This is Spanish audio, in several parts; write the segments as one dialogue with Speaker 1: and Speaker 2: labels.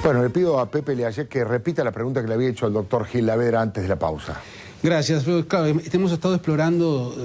Speaker 1: Bueno, le pido a Pepe Leayet que repita la pregunta que le había hecho al doctor Gilavedra antes de la pausa.
Speaker 2: Gracias. Claro, hemos estado explorando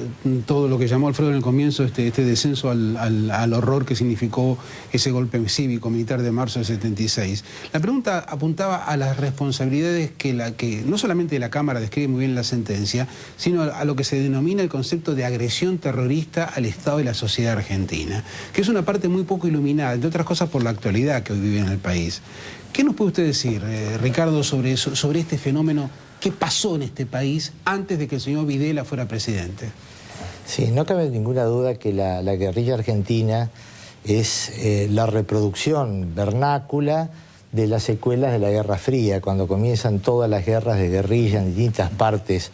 Speaker 2: todo lo que llamó Alfredo en el comienzo, este descenso al horror que significó ese golpe cívico-militar de marzo del 76. La pregunta apuntaba a las responsabilidades que no solamente la Cámara describe muy bien en la sentencia, sino a lo que se denomina el concepto de agresión terrorista al Estado y la sociedad argentina, que es una parte muy poco iluminada, entre otras cosas por la actualidad que hoy vive en el país. ¿Qué nos puede usted decir, Ricardo, sobre eso, sobre este fenómeno? ¿Qué pasó en este país antes de que el señor Videla fuera presidente?
Speaker 3: Sí, no cabe ninguna duda que la guerrilla argentina es la reproducción vernácula de las secuelas de la Guerra Fría, cuando comienzan todas las guerras de guerrilla en distintas partes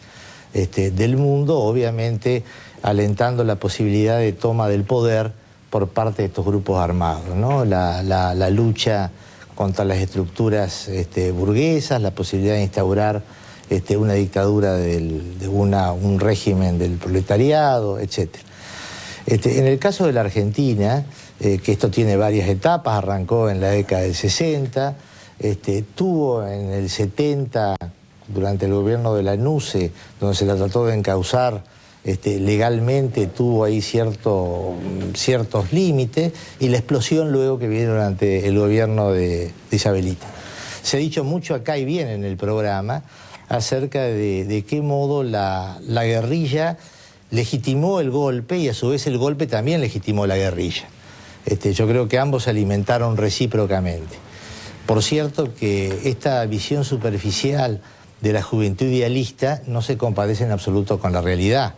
Speaker 3: del mundo, obviamente alentando la posibilidad de toma del poder por parte de estos grupos armados, ¿no? La lucha contra las estructuras burguesas, la posibilidad de instaurar una dictadura un régimen del proletariado, etc. En el caso de la Argentina, que esto tiene varias etapas, arrancó en la década del 60, tuvo en el 70, durante el gobierno de la NUCE, donde se la trató de encauzar legalmente, tuvo ahí ciertos límites, y la explosión luego que viene durante el gobierno de Isabelita. Se ha dicho mucho acá y bien en el programa acerca de qué modo la guerrilla legitimó el golpe y a su vez el golpe también legitimó la guerrilla. Yo creo que ambos se alimentaron recíprocamente. Por cierto que esta visión superficial de la juventud idealista no se compadece en absoluto con la realidad.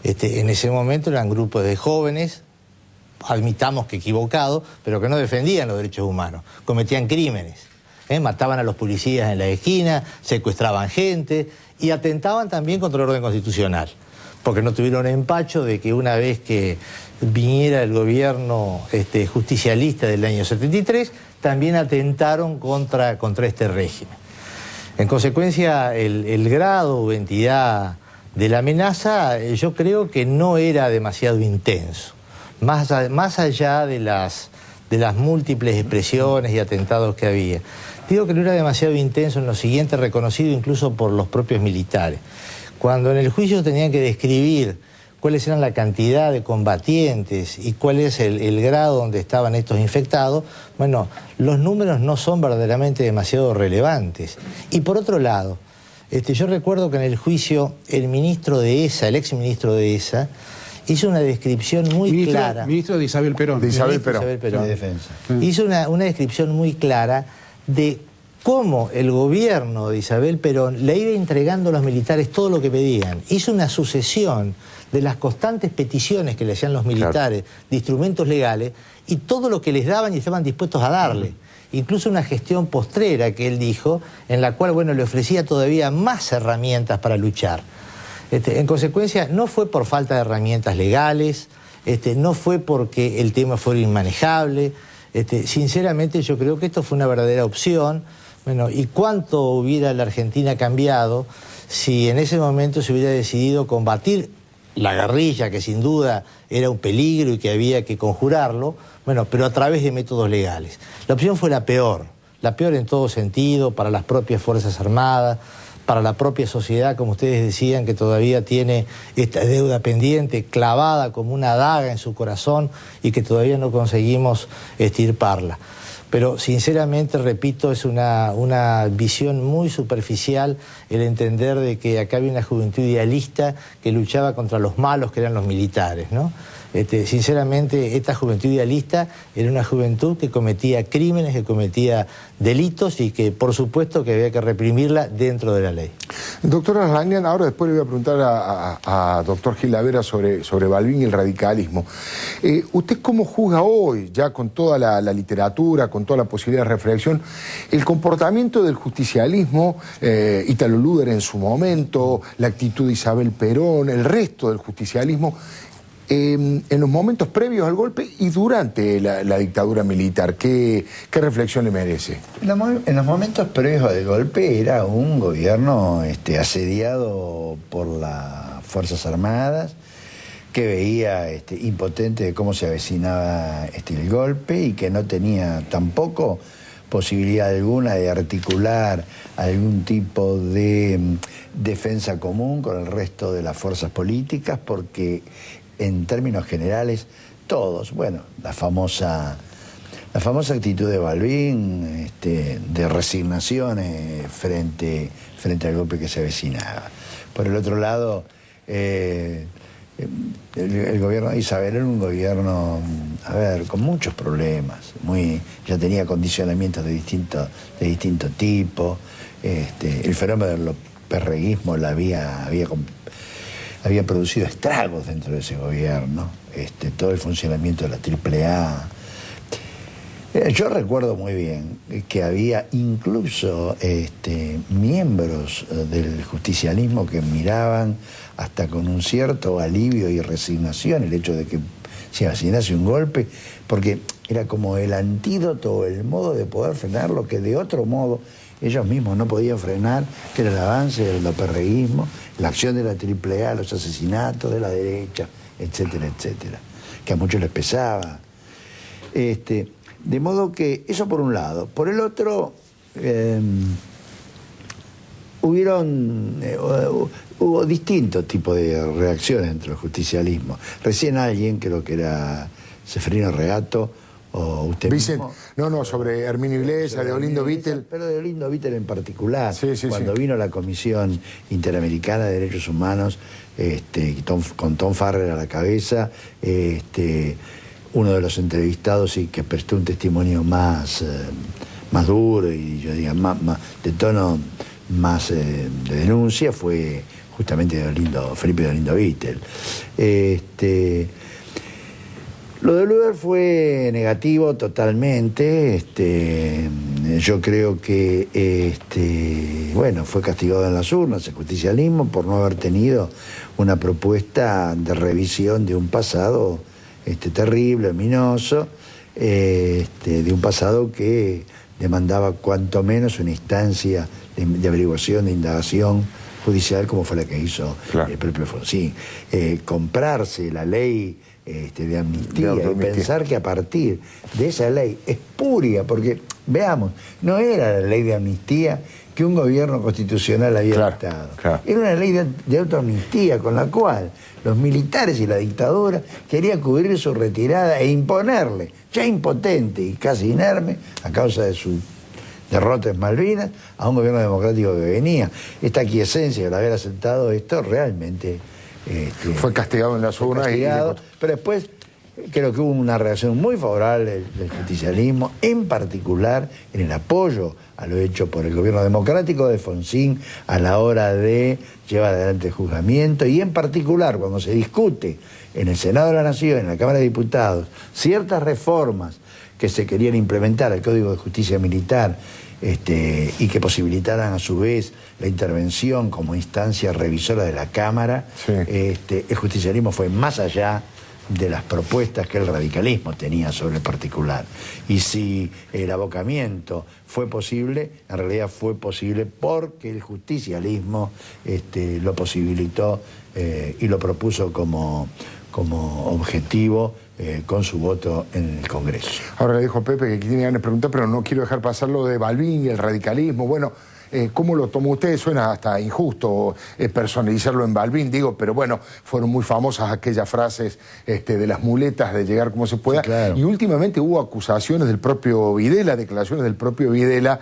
Speaker 3: En ese momento eran grupos de jóvenes, admitamos que equivocados, pero que no defendían los derechos humanos, cometían crímenes. Mataban a los policías en la esquina, secuestraban gente y atentaban también contra el orden constitucional, porque no tuvieron empacho de que una vez que viniera el gobierno justicialista del año 73, también atentaron contra este régimen. En consecuencia, el grado o entidad de la amenaza yo creo que no era demasiado intenso, más allá de las múltiples expresiones y atentados que había. Digo que no era demasiado intenso en lo siguiente, reconocido incluso por los propios militares. Cuando en el juicio tenían que describir cuáles eran la cantidad de combatientes y cuál es el grado donde estaban estos infectados, bueno, los números no son verdaderamente demasiado relevantes. Y por otro lado, yo recuerdo que en el juicio el ministro de ESA, el exministro de ESA, hizo una descripción muy clara.
Speaker 2: Ministro de Isabel Perón.
Speaker 1: De Isabel Perón.
Speaker 3: De Defensa. Hizo una descripción muy clara de cómo el gobierno de Isabel Perón le iba entregando a los militares todo lo que pedían. Hizo una sucesión de las constantes peticiones que le hacían los militares, de instrumentos legales, y todo lo que les daban y estaban dispuestos a darle. Incluso una gestión postrera que él dijo, en la cual, bueno, le ofrecía todavía más herramientas para luchar. En consecuencia, no fue por falta de herramientas legales, no fue porque el tema fuera inmanejable. Sinceramente, yo creo que esto fue una verdadera opción. Bueno, ¿y cuánto hubiera la Argentina cambiado si en ese momento se hubiera decidido combatir la guerrilla, que sin duda era un peligro y que había que conjurarlo, bueno, pero a través de métodos legales? La opción fue la peor en todo sentido, para las propias Fuerzas Armadas, para la propia sociedad, como ustedes decían, que todavía tiene esta deuda pendiente, clavada como una daga en su corazón y que todavía no conseguimos extirparla. Pero sinceramente, repito, es una visión muy superficial el entender de que acá había una juventud idealista que luchaba contra los malos, que eran los militares, ¿no? Sinceramente, esta juventud idealista era una juventud que cometía crímenes, que cometía delitos y que, por supuesto, que había que reprimirla dentro de la ley.
Speaker 1: Doctor Aslanian, ahora después le voy a preguntar a doctor Gilavedra sobre Balbín y el radicalismo. ¿Usted cómo juzga hoy, ya con toda la literatura, con toda la posibilidad de reflexión, el comportamiento del justicialismo, Italo Luder en su momento, la actitud de Isabel Perón, el resto del justicialismo, en los momentos previos al golpe y durante la dictadura militar? ¿Qué reflexión le merece?
Speaker 4: En los momentos previos al golpe era un gobierno asediado por las Fuerzas Armadas, que veía impotente de cómo se avecinaba el golpe y que no tenía tampoco posibilidad alguna de articular algún tipo de defensa común con el resto de las fuerzas políticas, porque en términos generales todos, bueno, la famosa actitud de Balbín, de resignación frente al golpe que se avecinaba. Por el otro lado, el gobierno de Isabel era un gobierno, con muchos problemas, ya tenía condicionamientos de distinto tipo. El fenómeno del perreguismo había producido estragos dentro de ese gobierno, todo el funcionamiento de la AAA. Yo recuerdo muy bien que había incluso miembros del justicialismo que miraban hasta con un cierto alivio y resignación el hecho de que se avecinase un golpe, porque era como el antídoto o el modo de poder frenar lo que de otro modo ellos mismos no podían frenar, que era el avance del perreguismo, la acción de la AAA, los asesinatos de la derecha, etcétera, etcétera, que a muchos les pesaba. De modo que eso por un lado. Por el otro, hubo distintos tipos de reacciones dentro del justicialismo. Recién alguien, creo que era Sefrino Regato, o usted mismo.
Speaker 1: No, sobre Herminio Iglesias, de Olindo Vittel.
Speaker 4: Pero de Olindo Vittel en particular.
Speaker 1: Sí,
Speaker 4: cuando vino la Comisión Interamericana de Derechos Humanos, con Tom Farrer a la cabeza, uno de los entrevistados y que prestó un testimonio más duro y yo diría de tono más de denuncia fue justamente Felipe de Olindo Vittel. Lo de Luder fue negativo totalmente. Yo creo que fue castigado en las urnas el justicialismo por no haber tenido una propuesta de revisión de un pasado terrible, ominoso, de un pasado que demandaba cuanto menos una instancia de averiguación, de indagación judicial como fue la que hizo el propio Alfonsín. Comprarse la ley de amnistía y pensar que a partir de esa ley espuria, porque veamos, no era la ley de amnistía que un gobierno constitucional había dictado. Era una ley de autoamnistía con la cual los militares y la dictadura querían cubrir su retirada e imponerle, ya impotente y casi inerme a causa de su derrota en Malvinas, a un gobierno democrático que venía. Esta aquiescencia de haber aceptado esto realmente
Speaker 1: fue castigado en las urnas.
Speaker 4: Pero después creo que hubo una reacción muy favorable del justicialismo, en particular en el apoyo a lo hecho por el gobierno democrático de Alfonsín a la hora de llevar adelante el juzgamiento, y en particular cuando se discute en el Senado de la Nación, en la Cámara de Diputados, ciertas reformas que se querían implementar al Código de Justicia Militar y que posibilitaran a su vez la intervención como instancia revisora de la Cámara, el justicialismo fue más allá de las propuestas que el radicalismo tenía sobre el particular. Y si el abocamiento fue posible, en realidad fue posible porque el justicialismo lo posibilitó y lo propuso como objetivo con su voto en el Congreso.
Speaker 1: Ahora le dijo a Pepe que tiene ganas de preguntar, pero no quiero dejar pasar lo de Balbín y el radicalismo. Bueno, ¿cómo lo tomó usted? Suena hasta injusto personalizarlo en Balbín, digo, pero bueno, fueron muy famosas aquellas frases de las muletas de llegar como se pueda. Y últimamente hubo acusaciones del propio Videla, declaraciones del propio Videla.